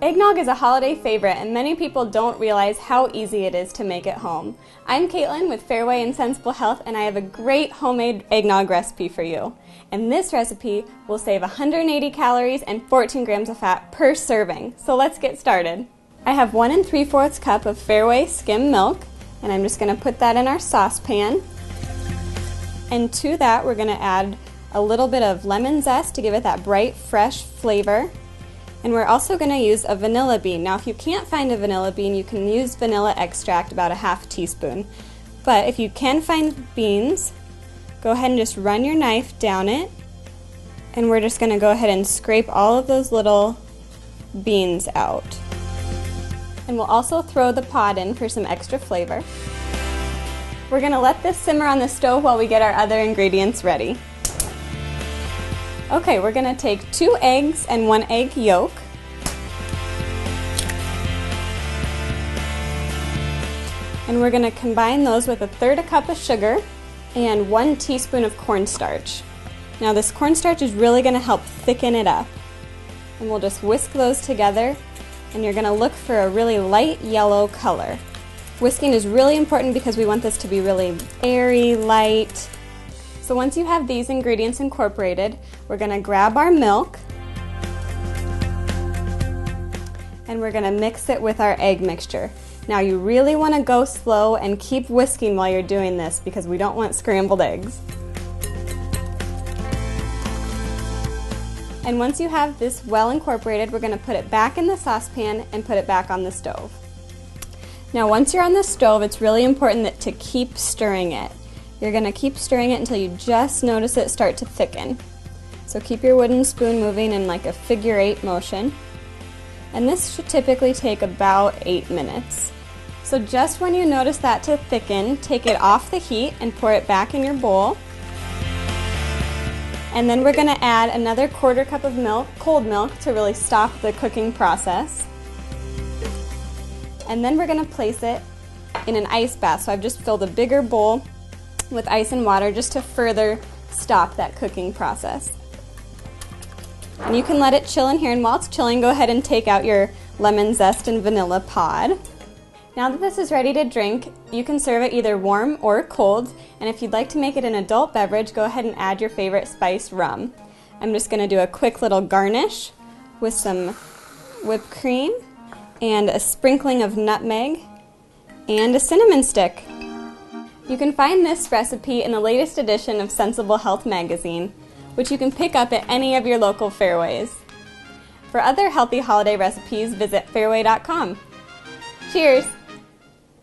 Eggnog is a holiday favorite and many people don't realize how easy it is to make at home. I'm Caitlyn with Fareway and Sensible Health and I have a great homemade eggnog recipe for you. And this recipe will save 180 calories and 14 grams of fat per serving. So let's get started. I have 1 3/4 cup of Fareway skim milk and I'm just going to put that in our saucepan. And to that we're going to add a little bit of lemon zest to give it that bright, fresh flavor. And we're also going to use a vanilla bean. Now if you can't find a vanilla bean, you can use vanilla extract, about a ½ teaspoon. But if you can find beans, go ahead and just run your knife down it. And we're just going to go ahead and scrape all of those little beans out. And we'll also throw the pod in for some extra flavor. We're going to let this simmer on the stove while we get our other ingredients ready. Okay, we're going to take 2 eggs and 1 egg yolk. And we're going to combine those with 1/3 cup of sugar and 1 teaspoon of cornstarch. Now this cornstarch is really going to help thicken it up. And we'll just whisk those together and you're going to look for a really light yellow color. Whisking is really important because we want this to be really airy, light. So once you have these ingredients incorporated, we're going to grab our milk and we're going to mix it with our egg mixture. Now you really want to go slow and keep whisking while you're doing this because we don't want scrambled eggs. And once you have this well incorporated, we're going to put it back in the saucepan and put it back on the stove. Now once you're on the stove, it's really important to keep stirring it. You're going to keep stirring it until you just notice it start to thicken. So keep your wooden spoon moving in like a figure 8 motion. And this should typically take about 8 minutes. So just when you notice that to thicken, take it off the heat and pour it back in your bowl. And then we're going to add another 1/4 cup of milk, cold milk, to really stop the cooking process. And then we're going to place it in an ice bath. So I've just filled a bigger bowl with ice and water just to further stop that cooking process. And you can let it chill in here, and while it's chilling, go ahead and take out your lemon zest and vanilla pod. Now that this is ready to drink, you can serve it either warm or cold, and if you'd like to make it an adult beverage, go ahead and add your favorite spice, rum. I'm just going to do a quick little garnish with some whipped cream and a sprinkling of nutmeg and a cinnamon stick. You can find this recipe in the latest edition of Sensible Health magazine, which you can pick up at any of your local Fairways. For other healthy holiday recipes, visit Fareway.com. Cheers!